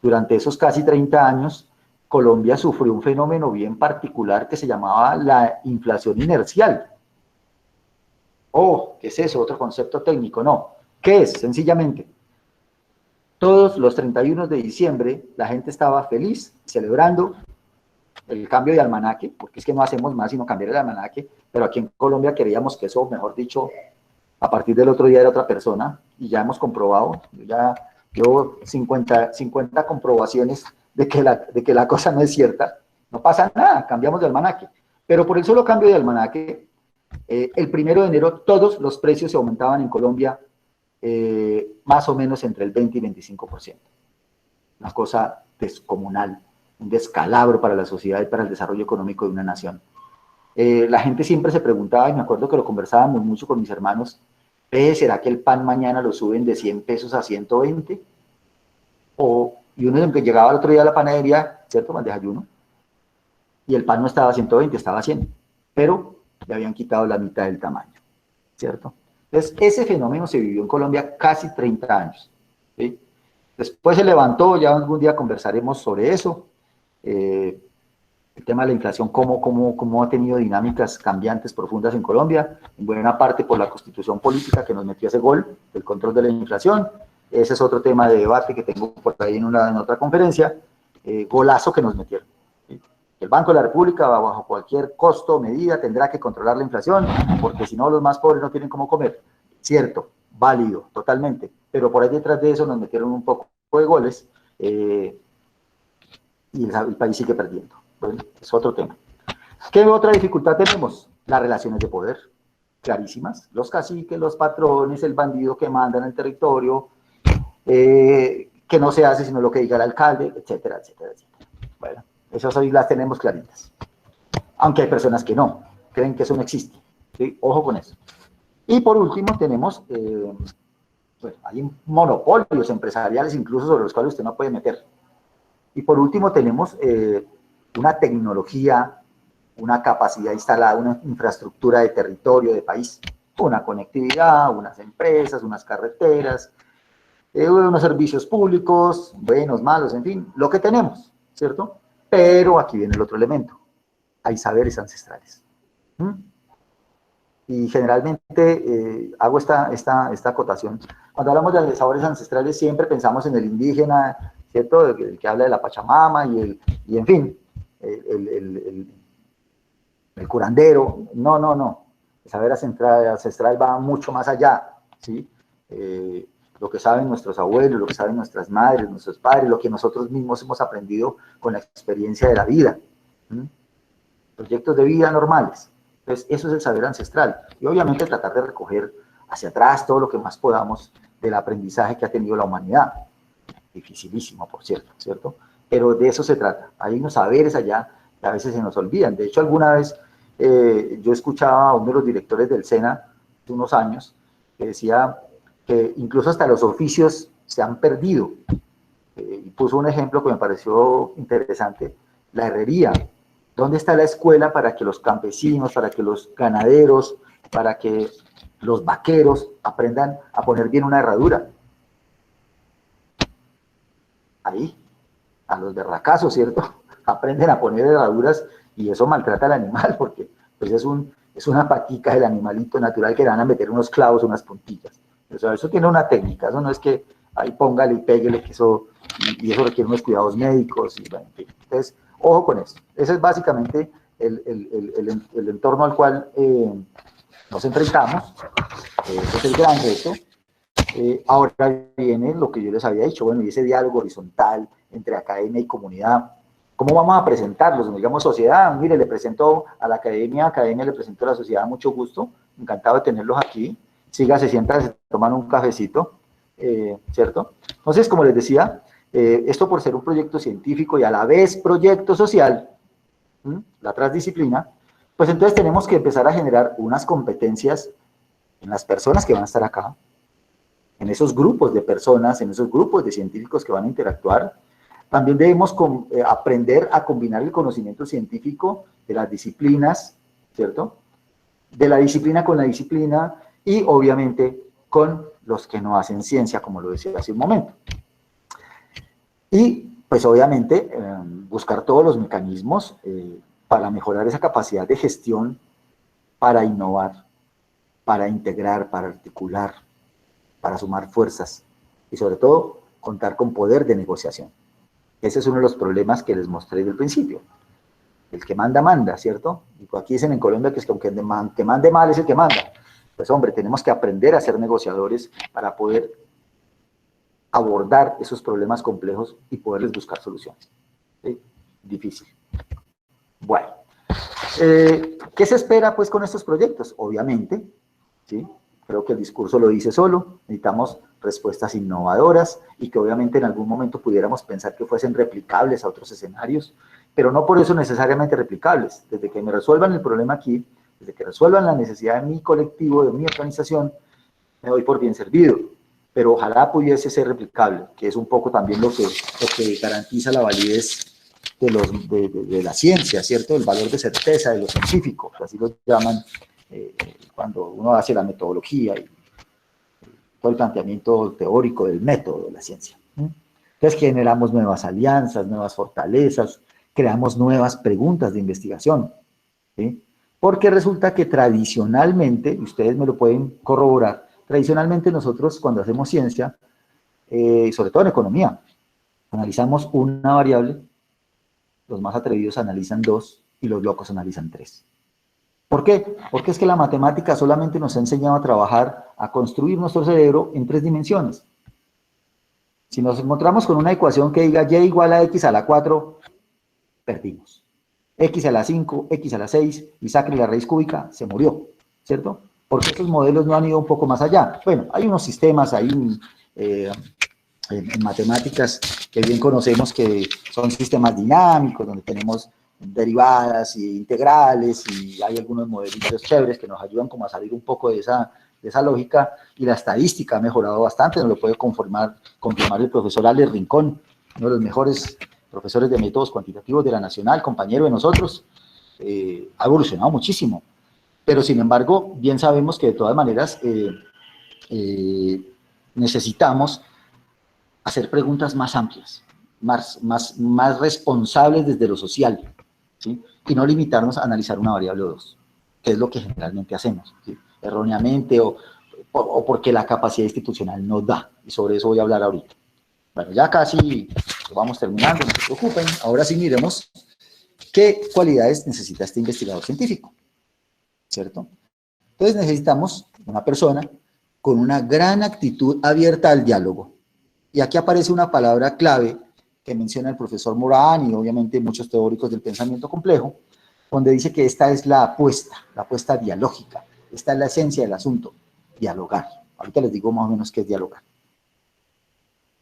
Durante esos casi 30 años, Colombia sufrió un fenómeno bien particular que se llamaba la inflación inercial. Oh, ¿qué es eso? Otro concepto técnico. No. ¿Qué es? Sencillamente, todos los 31 de diciembre la gente estaba feliz, celebrando el cambio de almanaque, porque es que no hacemos más sino cambiar el almanaque, pero aquí en Colombia queríamos que eso, mejor dicho, a partir del otro día era otra persona, y ya hemos comprobado, ya llevo 50 comprobaciones de que la cosa no es cierta. No pasa nada, cambiamos de almanaque. Pero por el solo cambio de almanaque, el 1 de enero todos los precios se aumentaban en Colombia más o menos entre el 20 y 25%. Una cosa descomunal, un descalabro para la sociedad y para el desarrollo económico de una nación. La gente siempre se preguntaba, y me acuerdo que lo conversábamos mucho con mis hermanos, ¿será que el pan mañana lo suben de 100 pesos a 120? Y uno llegaba al otro día a la panadería, ¿cierto?, al desayuno, y el pan no estaba a 120, estaba a 100, pero le habían quitado la mitad del tamaño, ¿cierto? Entonces, ese fenómeno se vivió en Colombia casi 30 años, ¿sí? Después se levantó, ya algún día conversaremos sobre eso, el tema de la inflación, cómo ha tenido dinámicas cambiantes profundas en Colombia, en buena parte por la constitución política que nos metió ese gol, el control de la inflación, ese es otro tema de debate que tengo por ahí en otra conferencia, golazo que nos metieron. ¿Sí? El Banco de la República, bajo cualquier costo o medida, tendrá que controlar la inflación, porque si no, los más pobres no tienen cómo comer. Cierto, válido, totalmente, pero por ahí detrás de eso nos metieron un poco de goles, y el país sigue perdiendo. Bueno, es otro tema. ¿Qué otra dificultad tenemos? Las relaciones de poder, clarísimas. Los caciques, los patrones, el bandido que manda en el territorio, que no se hace sino lo que diga el alcalde, etcétera, etcétera, etcétera. Bueno, esas hoy las tenemos claritas. Aunque hay personas que no, creen que eso no existe. ¿Sí? Ojo con eso. Y por último tenemos, bueno, hay monopolios empresariales incluso sobre los cuales usted no puede meter. Y por último tenemos una tecnología, una capacidad instalada, una infraestructura de territorio, de país, una conectividad, unas empresas, unas carreteras, unos servicios públicos, buenos, malos, en fin, lo que tenemos, ¿cierto? Pero aquí viene el otro elemento, hay saberes ancestrales. Y generalmente hago esta acotación. Cuando hablamos de saberes ancestrales siempre pensamos en el indígena, ¿cierto? El que habla de la Pachamama y en fin, el curandero. No, no, no. El saber ancestral va mucho más allá, ¿sí? Lo que saben nuestros abuelos, lo que saben nuestras madres, nuestros padres, lo que nosotros mismos hemos aprendido con la experiencia de la vida. Proyectos de vida normales. Entonces, eso es el saber ancestral. Y obviamente tratar de recoger hacia atrás todo lo que más podamos del aprendizaje que ha tenido la humanidad. Dificilísimo, por cierto, ¿cierto? Pero de eso se trata. Hay unos saberes allá que a veces se nos olvidan. De hecho, alguna vez yo escuchaba a uno de los directores del SENA hace unos años que decía que incluso hasta los oficios se han perdido. Y puso un ejemplo que me pareció interesante, la herrería. ¿Dónde está la escuela para que los campesinos, para que los ganaderos, para que los vaqueros aprendan a poner bien una herradura? Ahí, a los berracazos, ¿cierto? Aprenden a poner herraduras y eso maltrata al animal porque pues es una patica del animalito natural que le van a meter unos clavos, unas puntillas. O sea, eso tiene una técnica, eso no es que ahí póngale y péguele, que eso, y eso requiere unos cuidados médicos, y bueno, en fin. Entonces, ojo con eso. Ese es básicamente el entorno al cual nos enfrentamos. Ese es el gran reto. Ahora viene lo que yo les había dicho, bueno, y ese diálogo horizontal entre academia y comunidad. ¿Cómo vamos a presentarlos? Digamos, sociedad, mire, le presento a la academia le presento a la sociedad, mucho gusto, encantado de tenerlos aquí. Siga, se sientan, se toman un cafecito, ¿cierto? Entonces, como les decía, esto por ser un proyecto científico y a la vez proyecto social, la transdisciplina, pues entonces tenemos que empezar a generar unas competencias en las personas que van a estar acá, en esos grupos de personas, en esos grupos de científicos que van a interactuar. También debemos aprender a combinar el conocimiento científico de las disciplinas, ¿cierto? De la disciplina con la disciplina y obviamente con los que no hacen ciencia, como lo decía hace un momento. Y pues obviamente buscar todos los mecanismos para mejorar esa capacidad de gestión, para innovar, para integrar, para articular, para sumar fuerzas y sobre todo contar con poder de negociación. Ese es uno de los problemas que les mostré desde el principio. El que manda, manda, ¿cierto? Y aquí dicen en Colombia que es que aunque que mande mal es el que manda. Pues hombre, tenemos que aprender a ser negociadores para poder abordar esos problemas complejos y poderles buscar soluciones. ¿Sí? Difícil. Bueno, ¿qué se espera pues con estos proyectos? Obviamente, ¿sí? Creo que el discurso lo dice solo, necesitamos respuestas innovadoras y que obviamente en algún momento pudiéramos pensar que fuesen replicables a otros escenarios, pero no por eso necesariamente replicables. Desde que me resuelvan el problema aquí, desde que resuelvan la necesidad de mi colectivo, de mi organización, me doy por bien servido, pero ojalá pudiese ser replicable, que es un poco también lo que garantiza la validez de la ciencia, ¿cierto? El valor de certeza de lo científico, así lo llaman cuando uno hace la metodología y todo el planteamiento teórico del método de la ciencia. Entonces generamos nuevas alianzas, nuevas fortalezas, creamos nuevas preguntas de investigación, ¿sí? Porque resulta que tradicionalmente, ustedes me lo pueden corroborar, tradicionalmente nosotros cuando hacemos ciencia, sobre todo en economía. Analizamos una variable, los más atrevidos analizan dos y los locos analizan tres. ¿Por qué? Porque es que la matemática solamente nos ha enseñado a trabajar, a construir nuestro cerebro en tres dimensiones. Si nos encontramos con una ecuación que diga y igual a x a la 4, perdimos. X a la 5, x a la 6, y saque la raíz cúbica, se murió, ¿cierto? Porque estos modelos no han ido un poco más allá. Bueno, hay unos sistemas ahí en matemáticas que bien conocemos que son sistemas dinámicos, donde tenemos derivadas e integrales, y hay algunos modelitos chéveres que nos ayudan como a salir un poco de esa lógica, y la estadística ha mejorado bastante, nos lo puede confirmar el profesor Alex Rincón, uno de los mejores profesores de métodos cuantitativos de la Nacional, compañero de nosotros. Ha evolucionado muchísimo, pero sin embargo, bien sabemos que de todas maneras necesitamos hacer preguntas más amplias, más responsables desde lo social, ¿sí? Y no limitarnos a analizar una variable o dos, que es lo que generalmente hacemos, ¿sí? Erróneamente o porque la capacidad institucional nos da, y sobre eso voy a hablar ahorita. Bueno, ya casi vamos terminando, no se preocupen. Ahora sí miremos qué cualidades necesita este investigador científico, ¿cierto? Entonces necesitamos una persona con una gran actitud abierta al diálogo. Y aquí aparece una palabra clave que menciona el profesor Morán y obviamente muchos teóricos del pensamiento complejo, donde dice que esta es la apuesta dialógica. Esta es la esencia del asunto, dialogar. Ahorita les digo más o menos qué es dialogar.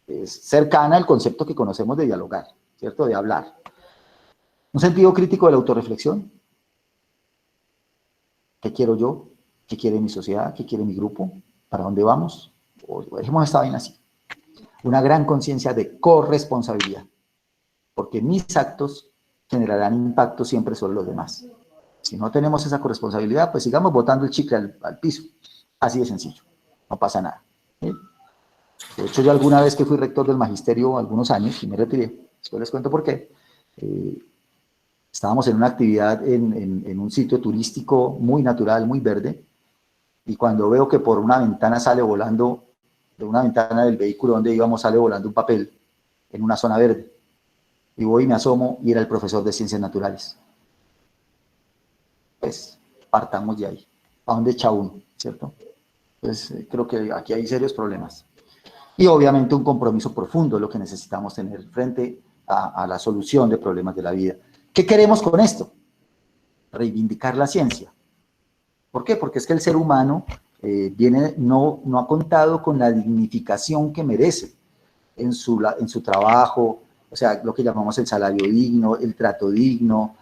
Es cercana al concepto que conocemos de dialogar, ¿cierto? De hablar. Un sentido crítico de la autorreflexión. ¿Qué quiero yo? ¿Qué quiere mi sociedad? ¿Qué quiere mi grupo? ¿Para dónde vamos? O dejemos esta vaina así. Una gran conciencia de corresponsabilidad, porque mis actos generarán impacto siempre sobre los demás. Si no tenemos esa corresponsabilidad, pues sigamos botando el chicle al piso. Así de sencillo, no pasa nada. ¿Sí? De hecho, yo alguna vez que fui rector del magisterio, algunos años, y me retiré, después les cuento por qué, estábamos en una actividad en un sitio turístico muy natural, muy verde, y cuando veo que por una ventana sale volando, de una ventana del vehículo donde íbamos sale volando un papel en una zona verde, y voy y me asomo y era el profesor de ciencias naturales. Pues partamos de ahí. ¿A dónde echa uno? ¿Cierto? Pues creo que aquí hay serios problemas. Y obviamente un compromiso profundo es lo que necesitamos tener frente a la solución de problemas de la vida. ¿Qué queremos con esto? Reivindicar la ciencia. ¿Por qué? Porque es que el ser humano no ha contado con la dignificación que merece en su trabajo, o sea, lo que llamamos el salario digno, el trato digno,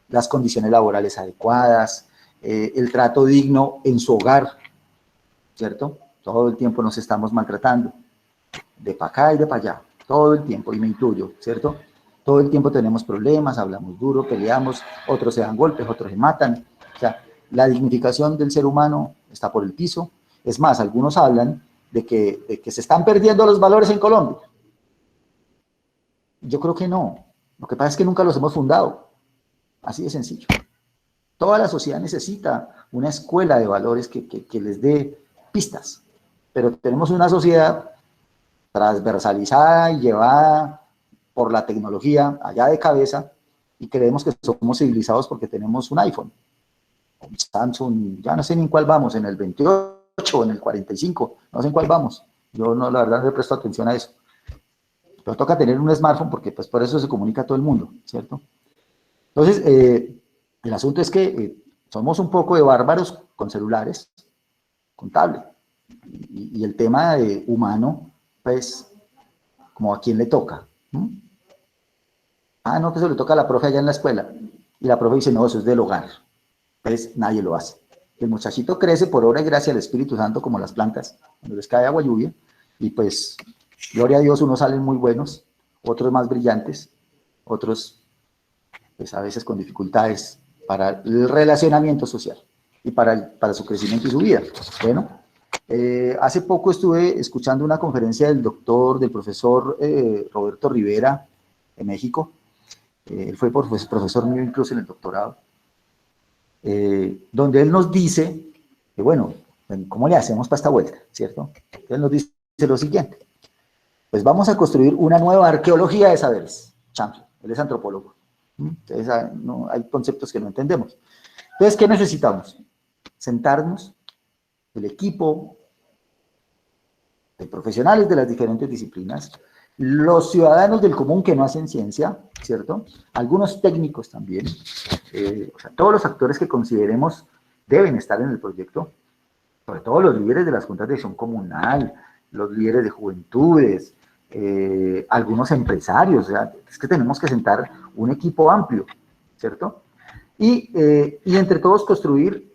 las condiciones laborales adecuadas, el trato digno en su hogar, ¿cierto? Todo el tiempo nos estamos maltratando, de para acá y de para allá, todo el tiempo, y me incluyo, ¿cierto? Todo el tiempo tenemos problemas, hablamos duro, peleamos, otros se dan golpes, otros se matan. O sea, la dignificación del ser humano está por el piso. Es más, algunos hablan de que se están perdiendo los valores en Colombia. Yo creo que no. Lo que pasa es que nunca los hemos fundado. Así de sencillo. Toda la sociedad necesita una escuela de valores que les dé pistas. Pero tenemos una sociedad transversalizada y llevada por la tecnología allá de cabeza y creemos que somos civilizados porque tenemos un iPhone, un Samsung, ya no sé ni en cuál vamos, en el 28 o en el 45, no sé en cuál vamos. Yo no, la verdad no le presto atención a eso. Pero toca tener un smartphone porque pues por eso se comunica todo el mundo, ¿cierto? Entonces, el asunto es que somos un poco de bárbaros con celulares, con tablet. Y el tema de humano, pues, como a quién le toca. Ah, no, que eso le toca a la profe allá en la escuela. Y la profe dice, no, eso es del hogar. Pues nadie lo hace. El muchachito crece por obra y gracia del Espíritu Santo como las plantas, cuando les cae agua lluvia, y pues, gloria a Dios, unos salen muy buenos, otros más brillantes, otros, pues a veces con dificultades para el relacionamiento social y para su crecimiento y su vida. Bueno, hace poco estuve escuchando una conferencia del profesor Roberto Rivera en México. Él fue profesor mío incluso en el doctorado, donde él nos dice que, bueno, ¿cómo le hacemos para esta vuelta? ¿Cierto? Él nos dice lo siguiente: pues vamos a construir una nueva arqueología de saberes. Champion, él es antropólogo. Entonces, no, hay conceptos que no entendemos. Entonces, ¿qué necesitamos? Sentarnos, el equipo de profesionales de las diferentes disciplinas, los ciudadanos del común que no hacen ciencia, ¿cierto? Algunos técnicos también, o sea, todos los actores que consideremos deben estar en el proyecto, sobre todo los líderes de las juntas de acción comunal, los líderes de juventudes, algunos empresarios, o sea, es que tenemos que sentar un equipo amplio, ¿cierto? Y entre todos construir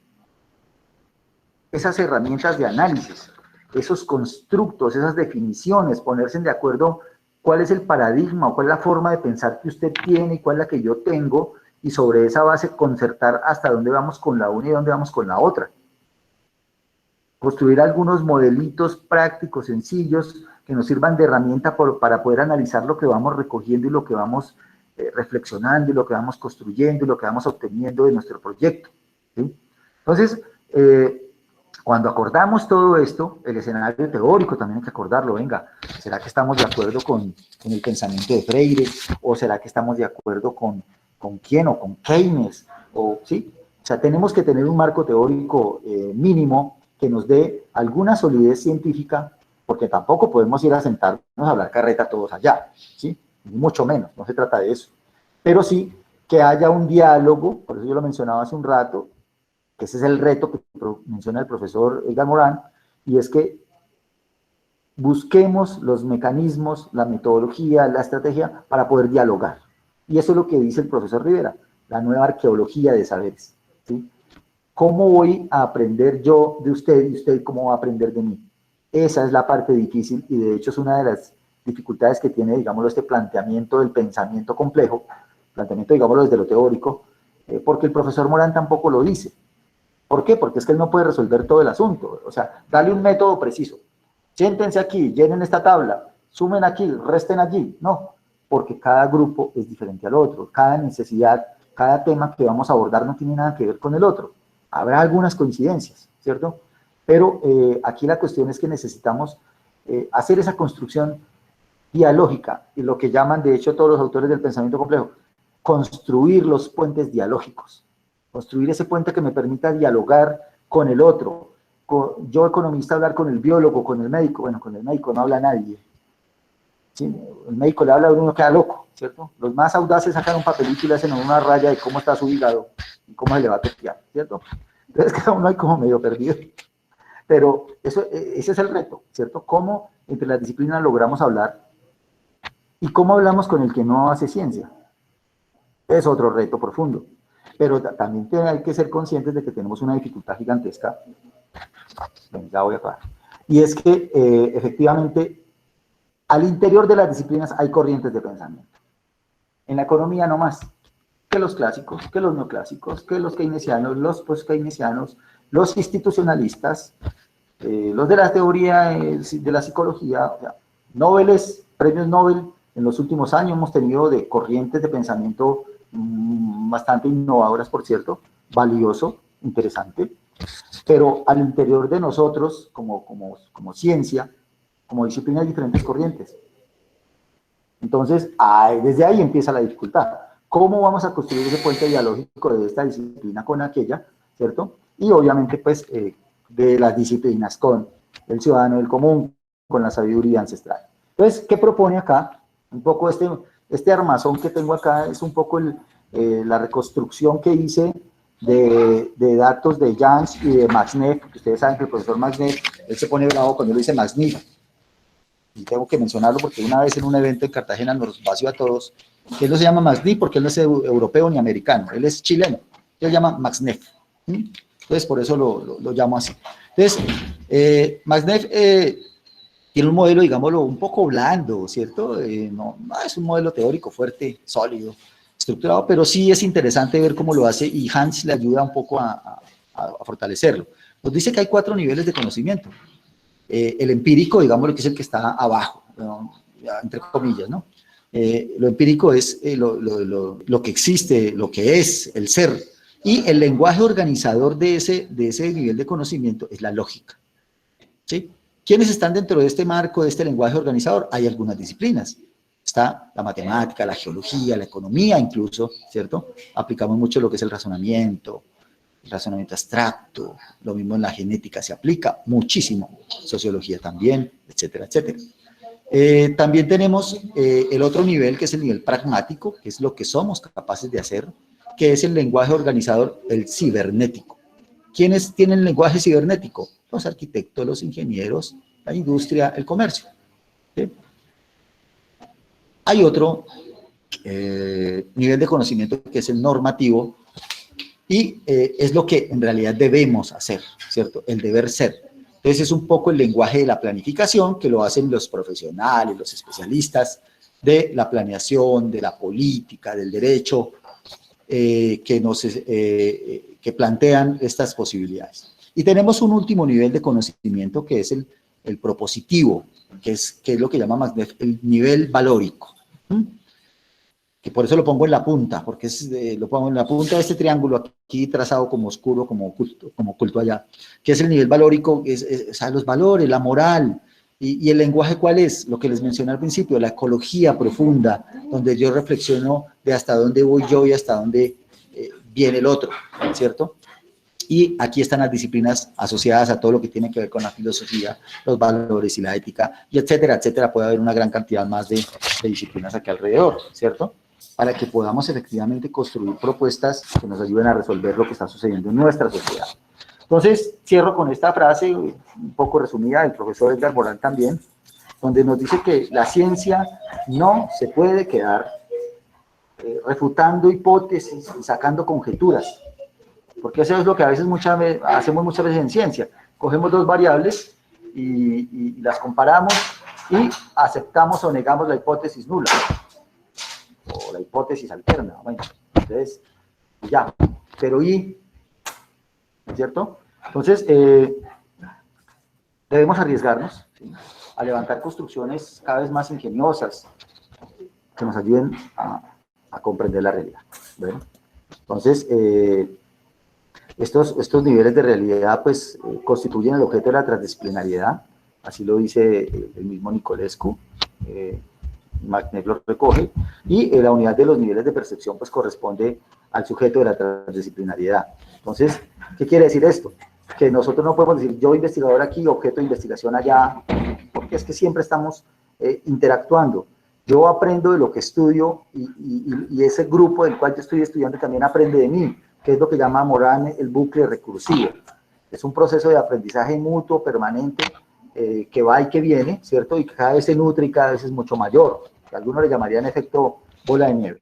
esas herramientas de análisis, esos constructos, esas definiciones, ponerse de acuerdo cuál es el paradigma o cuál es la forma de pensar que usted tiene y cuál es la que yo tengo, y sobre esa base concertar hasta dónde vamos con la una y dónde vamos con la otra. Construir algunos modelitos prácticos, sencillos, que nos sirvan de herramienta para poder analizar lo que vamos recogiendo y lo que vamos reflexionando y lo que vamos construyendo y lo que vamos obteniendo de nuestro proyecto, ¿sí? Entonces, cuando acordamos todo esto, el escenario teórico también hay que acordarlo. Venga, ¿será que estamos de acuerdo con el pensamiento de Freire? ¿O será que estamos de acuerdo con quién? ¿O con Keynes? ¿Sí? O sea, tenemos que tener un marco teórico mínimo que nos dé alguna solidez científica, porque tampoco podemos ir a sentarnos a hablar carreta todos allá, ¿sí? Ni mucho menos, no se trata de eso. Pero sí que haya un diálogo, por eso yo lo mencionaba hace un rato, que ese es el reto que menciona el profesor Edgar Morán, y es que busquemos los mecanismos, la metodología, la estrategia para poder dialogar. Y eso es lo que dice el profesor Rivera, la nueva arqueología de saberes, ¿sí? ¿Cómo voy a aprender yo de usted y usted cómo va a aprender de mí? Esa es la parte difícil, y de hecho es una de las dificultades que tiene, digámoslo, este planteamiento del pensamiento complejo, planteamiento, digámoslo, desde lo teórico, porque el profesor Morán tampoco lo dice. ¿Por qué? Porque es que él no puede resolver todo el asunto. O sea, dale un método preciso. Siéntense aquí, llenen esta tabla, sumen aquí, resten allí. No, porque cada grupo es diferente al otro. Cada necesidad, cada tema que vamos a abordar no tiene nada que ver con el otro. Habrá algunas coincidencias, ¿cierto? Pero aquí la cuestión es que necesitamos hacer esa construcción dialógica, y lo que llaman, de hecho, todos los autores del pensamiento complejo, construir los puentes dialógicos. Construir ese puente que me permita dialogar con el otro. Yo, economista, hablar con el biólogo, con el médico. Bueno, con el médico no habla nadie, ¿sí? El médico le habla a uno, queda loco, ¿cierto? Los más audaces sacan un papelito y le hacen una raya de cómo está su hígado y cómo se le va a testear, ¿cierto? Entonces cada uno hay como medio perdido. Pero ese es el reto, ¿cierto? Cómo entre las disciplinas logramos hablar y cómo hablamos con el que no hace ciencia. Es otro reto profundo. Pero también hay que ser conscientes de que tenemos una dificultad gigantesca. Bueno, ya voy a acabar. Y es que, efectivamente, al interior de las disciplinas hay corrientes de pensamiento. En la economía no más. Que los clásicos, que los neoclásicos, que los keynesianos, los post-keynesianos, los institucionalistas, los de la teoría de la psicología, o sea, Nobeles, premios Nobel, en los últimos años hemos tenido de corrientes de pensamiento bastante innovadoras, por cierto, valioso, interesante, pero al interior de nosotros, como ciencia, como disciplina, hay diferentes corrientes. Entonces, desde ahí empieza la dificultad. ¿Cómo vamos a construir ese puente dialógico de esta disciplina con aquella, ¿cierto? Y obviamente, pues, de las disciplinas con el ciudadano del común, con la sabiduría ancestral. Entonces, ¿qué propone acá? Un poco este armazón que tengo acá es un poco la reconstrucción que hice de datos de Jans y de Max-Neff, porque ustedes saben que el profesor Max-Neff, él se pone bravo cuando yo dice Max-Neff, y tengo que mencionarlo porque una vez en un evento en Cartagena nos vació a todos, que él no se llama Max-Neff porque él no es europeo ni americano, él es chileno, él se llama Max-Neff, entonces por eso lo llamo así. Entonces, Max-Neff tiene un modelo, digámoslo, un poco blando, ¿cierto? No es un modelo teórico fuerte, sólido, estructurado, pero sí es interesante ver cómo lo hace, y Hans le ayuda un poco a fortalecerlo. Nos dice que hay 4 niveles de conocimiento. El empírico, digámoslo, que es el que está abajo, ¿no? Entre comillas, ¿no? Lo empírico es lo que existe, lo que es, el ser. Y el lenguaje organizador de ese nivel de conocimiento es la lógica, ¿sí? ¿Quiénes están dentro de este marco, de este lenguaje organizador? Hay algunas disciplinas. Está la matemática, la geología, la economía incluso, ¿cierto? Aplicamos mucho lo que es el razonamiento abstracto, lo mismo en la genética se aplica muchísimo, sociología también, etcétera, etcétera. También tenemos el otro nivel, que es el nivel pragmático, que es lo que somos capaces de hacer, que es el lenguaje organizador, el cibernético. ¿Quiénes tienen lenguaje cibernético? Los arquitectos, los ingenieros, la industria, el comercio. ¿Sí? Hay otro nivel de conocimiento que es el normativo, y es lo que en realidad debemos hacer, ¿cierto? El deber ser. Entonces es un poco el lenguaje de la planificación, que lo hacen los profesionales, los especialistas de la planeación, de la política, del derecho, que plantean estas posibilidades. Y tenemos un último nivel de conocimiento, que es el propositivo, que es lo que llama más el nivel valórico. Que por eso lo pongo en la punta, porque lo pongo en la punta de este triángulo aquí trazado como oscuro, como oculto allá, que es el nivel valórico, o sea, los valores, la moral, y el lenguaje, ¿cuál es? Lo que les mencioné al principio, la ecología profunda, donde yo reflexiono de hasta dónde voy yo y hasta dónde viene el otro, ¿cierto? Y aquí están las disciplinas asociadas a todo lo que tiene que ver con la filosofía, los valores y la ética, y etcétera, etcétera. Puede haber una gran cantidad más de disciplinas aquí alrededor, ¿cierto? Para que podamos efectivamente construir propuestas que nos ayuden a resolver lo que está sucediendo en nuestra sociedad. Entonces, cierro con esta frase, un poco resumida, del profesor Edgar Morin también, donde nos dice que la ciencia no se puede quedar refutando hipótesis y sacando conjeturas, porque eso es lo que a veces hacemos muchas veces en ciencia. Cogemos dos variables y las comparamos y aceptamos o negamos la hipótesis nula, o la hipótesis alterna. Bueno, entonces, ya, pero ¿cierto? Entonces, debemos arriesgarnos, ¿sí?, a levantar construcciones cada vez más ingeniosas que nos ayuden a comprender la realidad. Bueno, entonces, estos niveles de realidad, pues, constituyen el objeto de la transdisciplinariedad, así lo dice el mismo Nicolescu, McNeff lo recoge, y la unidad de los niveles de percepción, pues, corresponde al sujeto de la transdisciplinariedad. Entonces, ¿qué quiere decir esto? Que nosotros no podemos decir yo investigador aquí, objeto de investigación allá, porque es que siempre estamos interactuando. Yo aprendo de lo que estudio y ese grupo del cual yo estoy estudiando también aprende de mí, que es lo que llama Morin el bucle recursivo. Es un proceso de aprendizaje mutuo, permanente, que va y que viene, ¿cierto? Y que cada vez se nutre y cada vez es mucho mayor. Que algunos le llamarían efecto bola de nieve.